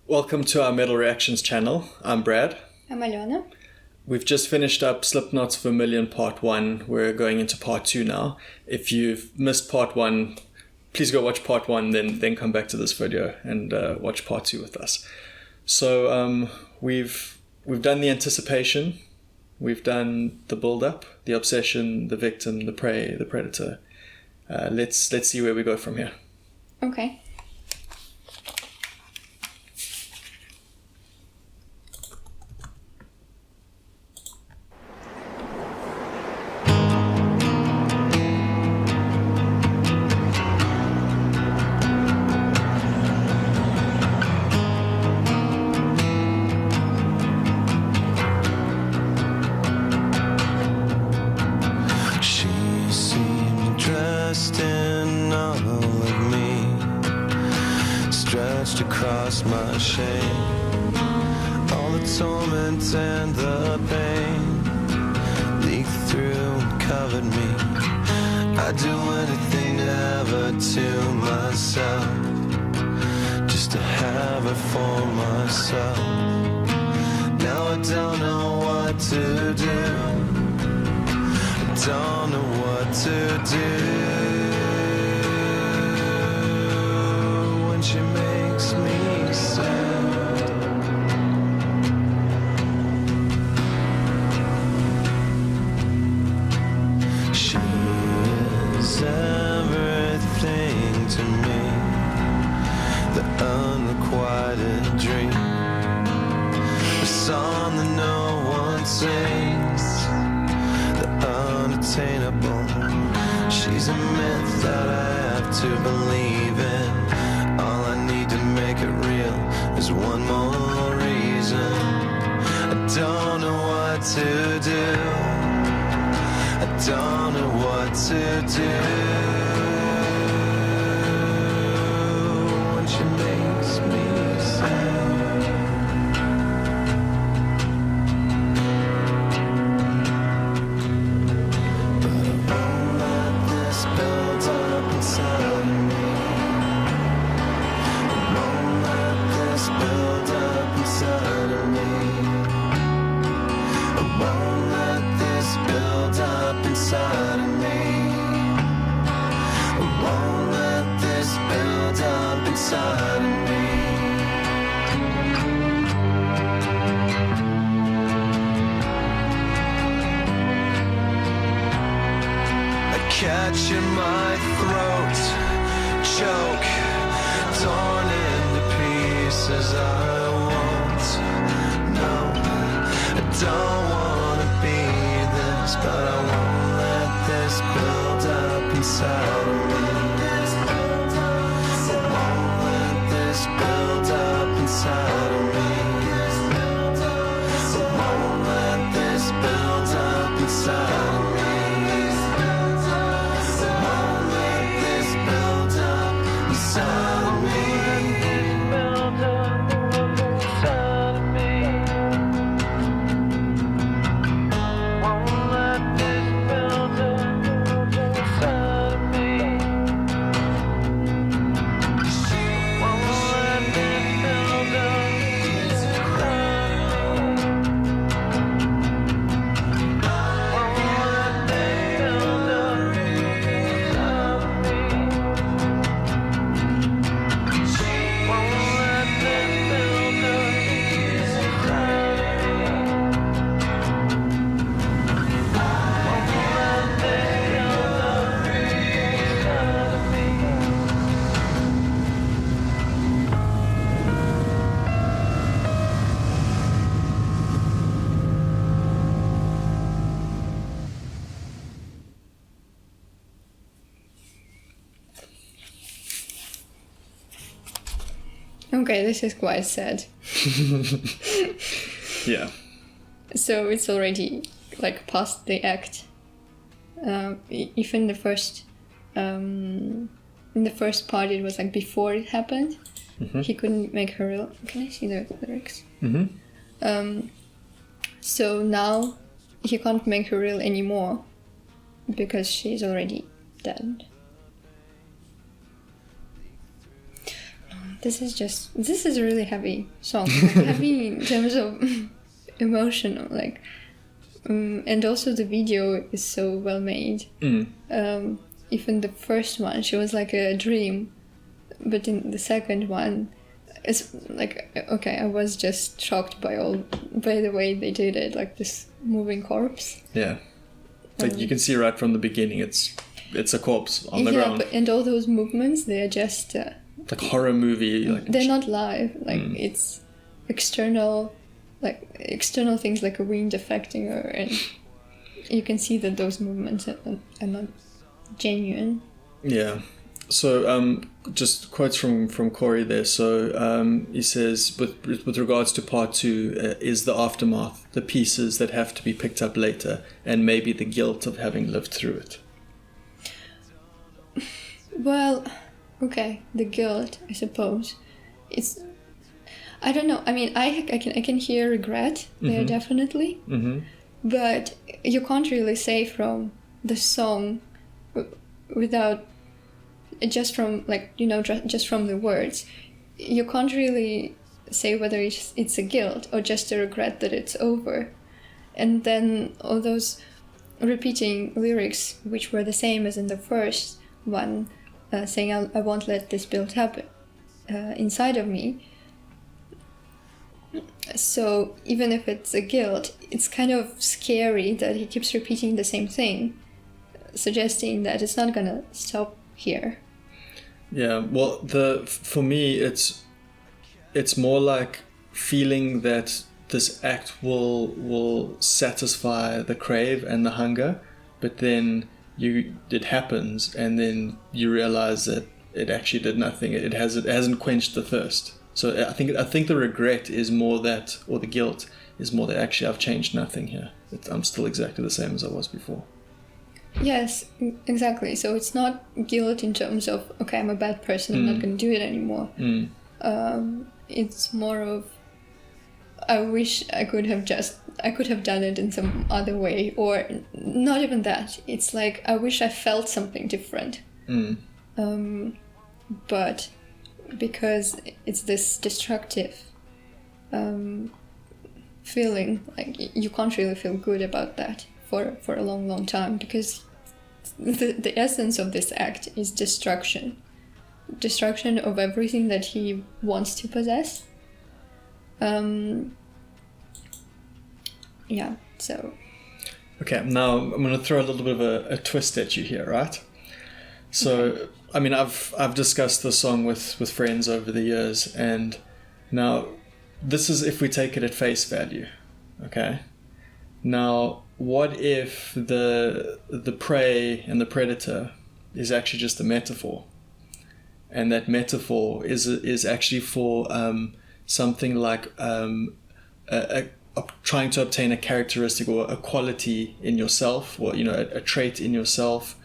Welcome to our Metal Reactions channel. I'm Brad. I'm Alena. We've just finished up Slipknot's Vermilion Part 1. We're going into Part 2 now. If you've missed Part 1, please go watch Part 1, then come back to this video and watch Part 2 with us. So we've done the anticipation, we've done the build-up, the obsession, the victim, the prey, the predator. Let's see where we go from here. Okay. Across my shame, all the torment and the pain leaked through and covered me. I'd do anything to have her to myself, just to have her for myself. Now I don't know what to do, I don't know what to do when she makes me sad. She is everything to me, the unrequited dream, the song that no one sings, the unattainable. She's a myth that I have to believe in. All I need to make it real is one more reason. I don't know what to do, I don't know what to do when she makes me sad. But I won't let this build up inside of me. Build up inside of me. I won't let this build up inside of me. I won't let this build up inside of me. I catch in my throat, choke, torn into pieces. I won't, no, I don't wanna be this, but I won't let this build up inside of me. I won't let this build up inside of me. I won't let this build up inside of me. I won't let this build up inside of me. Okay, this is quite sad. Yeah. So it's already like past the act. If in the first part it was like before it happened, he couldn't make her real. Can I see the lyrics? So now he can't make her real anymore because she's already dead. this is a really heavy song, like, heavy in terms of emotional, like, and also the video is so well made. Even the first one, she was like a dream, but in the second one, it's like, okay, I was just shocked by the way they did it, like this moving corpse. Yeah, like you can see right from the beginning, it's a corpse on the ground. And all those movements, they're just like horror movie. Like they're not live. Like it's external things like a wind affecting her, and you can see that those movements are not genuine. Yeah. So just quotes from Corey there. So he says, with regards to part 2, is the aftermath, the pieces that have to be picked up later, and maybe the guilt of having lived through it. Well, okay, the guilt, I suppose. I don't know. I mean, I can hear regret there, definitely. But you can't really say from the song without just from, like, you know, just from the words. You can't really say whether it's a guilt or just a regret that it's over. And then all those repeating lyrics, which were the same as in the first one, saying, I won't let this build up inside of me. So even if it's a guilt, it's kind of scary that he keeps repeating the same thing, suggesting that it's not gonna stop here. Yeah, well, for me, it's more like feeling that this act will satisfy the crave and the hunger, but then it happens, and then you realize that it actually did nothing. It hasn't quenched the thirst. So I think the regret is more that, or the guilt is more that actually I've changed nothing here. I'm still exactly the same as I was before. Yes, exactly. So it's not guilt in terms of, okay, I'm a bad person, I'm not going to do it anymore. It's more of, I wish I could have done it in some other way, or not even that. It's like, I wish I felt something different. But because it's this destructive feeling, like you can't really feel good about that for a long time, because the essence of this act is destruction of everything that he wants to possess. Yeah, so okay, now I'm going to throw a little bit of a twist at you here, right? So okay. I mean, I've discussed the song with friends over the years, and now this is if we take it at face value, okay? Now, what if the prey and the predator is actually just a metaphor, and that metaphor is actually for something like trying to obtain a characteristic or a quality in yourself, or a trait in yourself,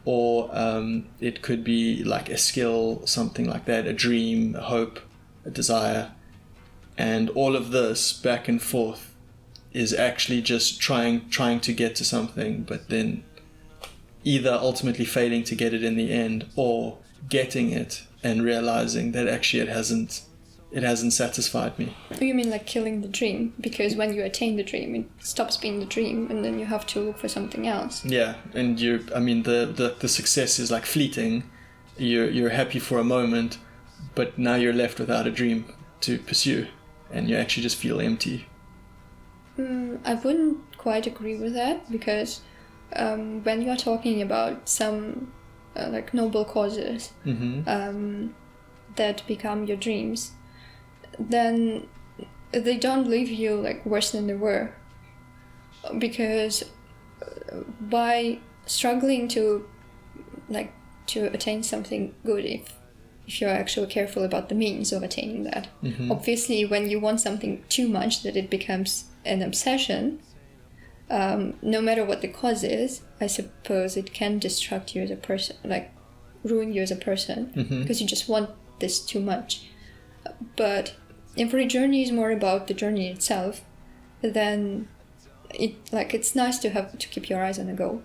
or it could be like a skill, something like that, a dream, a hope, a desire, and all of this back and forth is actually just trying to get to something, but then either ultimately failing to get it in the end, or getting it and realizing that actually it hasn't satisfied me. You mean like killing the dream? Because when you attain the dream, it stops being the dream, and then you have to look for something else. Yeah, and the success is like fleeting. You're happy for a moment, but now you're left without a dream to pursue, and you actually just feel empty. I wouldn't quite agree with that, because when you are talking about some like noble causes that become your dreams, then they don't leave you like worse than they were, because by struggling to attain something good, if you're actually careful about the means of attaining that, obviously when you want something too much that it becomes an obsession, no matter what the cause is, I suppose it can destruct you as a person, like ruin you as a person, because you just want this too much. But if a journey is more about the journey itself, then it's nice to keep your eyes on the goal.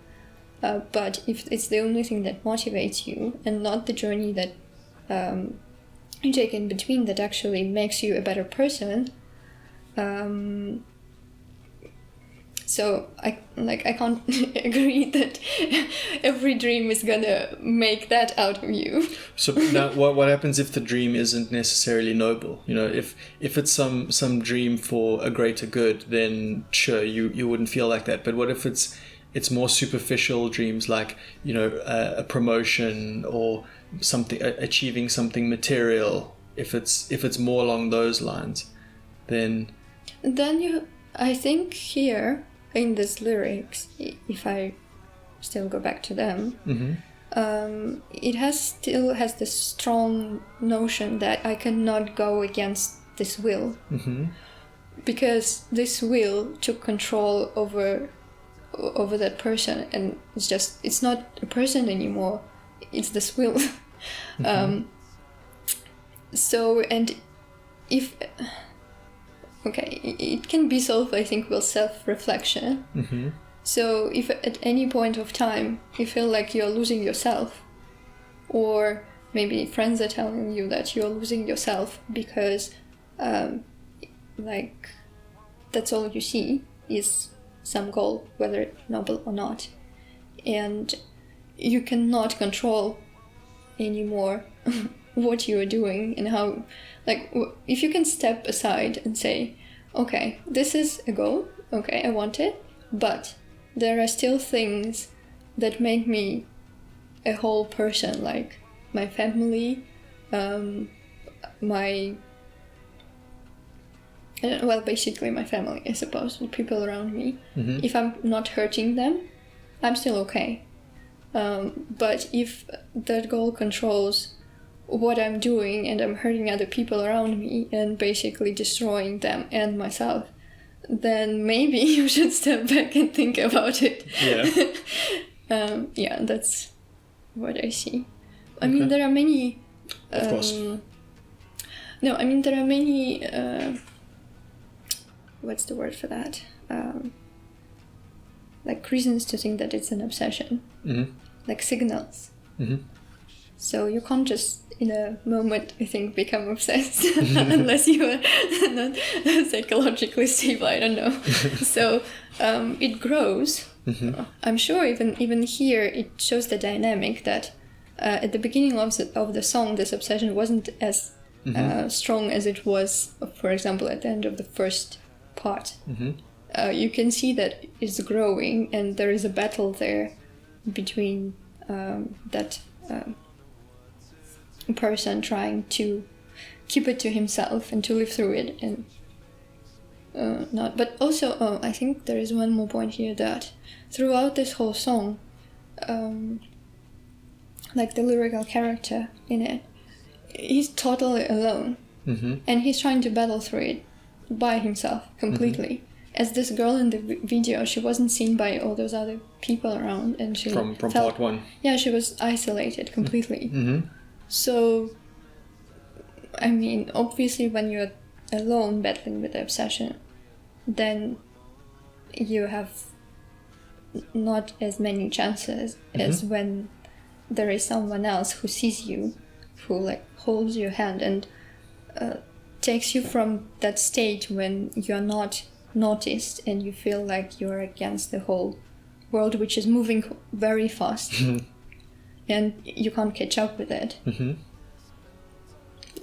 But if it's the only thing that motivates you and not the journey that you take in between that actually makes you a better person. So I can't agree that every dream is gonna make that out of you. So now, what happens if the dream isn't necessarily noble? You know, if it's some dream for a greater good, then sure, you wouldn't feel like that. But what if it's more superficial dreams, like, you know, a promotion or something, achieving something material? If it's more along those lines, then I think here in these lyrics, if I still go back to them, it still has this strong notion that I cannot go against this will, because this will took control over that person, and it's not a person anymore, it's this will. So, and if it can be solved, I think, with self-reflection. So if at any point of time you feel like you're losing yourself, or maybe friends are telling you that you're losing yourself because like that's all you see is some goal, whether it's noble or not, and you cannot control anymore what you are doing and how, like, if you can step aside and say, okay, this is a goal, okay, I want it, but there are still things that make me a whole person, like my family, basically my family, I suppose, the people around me. If I'm not hurting them, I'm still okay. But if that goal controls what I'm doing and I'm hurting other people around me and basically destroying them and myself, then maybe you should step back and think about it. Yeah. That's what I see. I mean, there are many... of course. No, I mean, there are many... what's the word for that? Like reasons to think that it's an obsession. Like signals. So you can't just in a moment, I think, become obsessed unless you are not psychologically stable, I don't know. So it grows. I'm sure even here it shows the dynamic that at the beginning of the song, this obsession wasn't as strong as it was, for example, at the end of the first part. You can see that it's growing, and there is a battle there between that person trying to keep it to himself and to live through it, and not. But also, I think there is one more point here, that throughout this whole song, like the lyrical character in it, he's totally alone, and he's trying to battle through it by himself completely. As this girl in the video, she wasn't seen by all those other people around, and she from part one. Yeah, she was isolated completely. So, I mean, obviously, when you're alone battling with the obsession, then you have not as many chances as when there is someone else who sees you, who like holds your hand and takes you from that state when you're not noticed and you feel like you're against the whole world, which is moving very fast, and you can't catch up with it.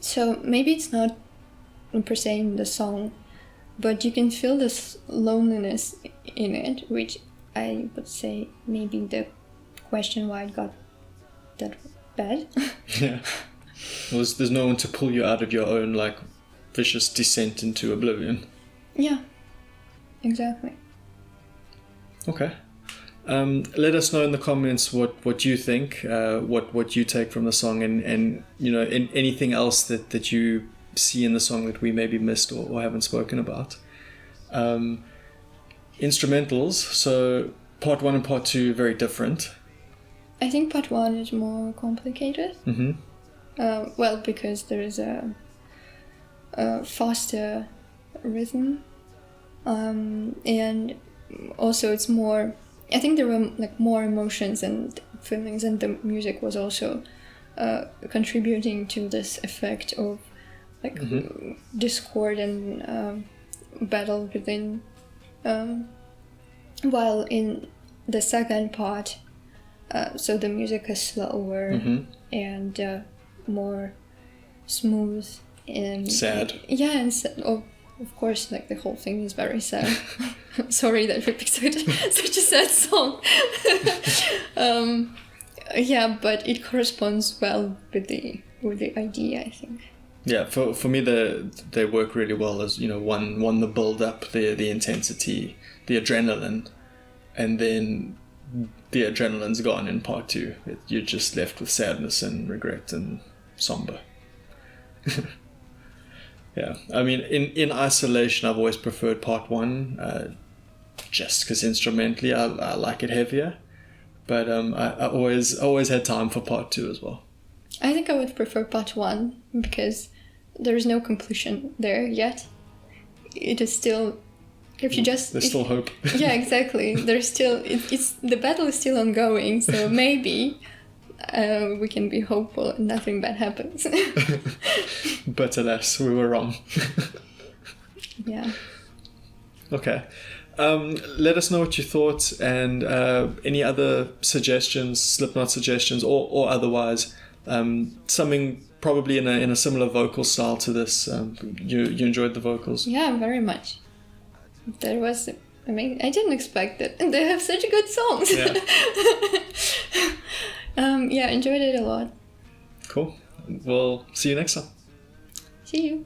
So maybe it's not per se in the song, but you can feel this loneliness in it, which I would say maybe the question why it got that bad. Yeah. Well, there's no one to pull you out of your own like vicious descent into oblivion. Yeah, exactly. Okay. Let us know in the comments what you think, what you take from the song, and you know, anything else that you see in the song that we maybe missed or haven't spoken about. Instrumentals. So part 1 and part 2 very different. I think part 1 is more complicated. Well, because there is a faster rhythm, and also it's more. I think there were like more emotions and feelings, and the music was also contributing to this effect of like discord and battle within. While in the second part, so the music is slower and more smooth and sad. Yeah, and of course, like the whole thing is very sad. Sorry that we picked such a sad song. Yeah, but it corresponds well with the idea, I think. Yeah, for me, they work really well as, you know, one the build up, the intensity, the adrenaline, and then the adrenaline's gone in part 2. You're just left with sadness and regret and somber. Yeah, I mean, in isolation, I've always preferred part 1, just because instrumentally I like it heavier, but I always had time for part 2 as well. I think I would prefer part 1 because there is no conclusion there yet. It is still, there's still hope. Yeah, exactly. There's still it's the battle is still ongoing, so maybe we can be hopeful and nothing bad happens. But alas, we were wrong. Yeah. Okay. Let us know what you thought, and any other suggestions, Slipknot suggestions, or otherwise. Something probably in a similar vocal style to this. You enjoyed the vocals? Yeah, very much. That was amazing. I didn't expect that. They have such good songs. Yeah. Yeah, enjoyed it a lot. Cool. We'll see you next time. See you.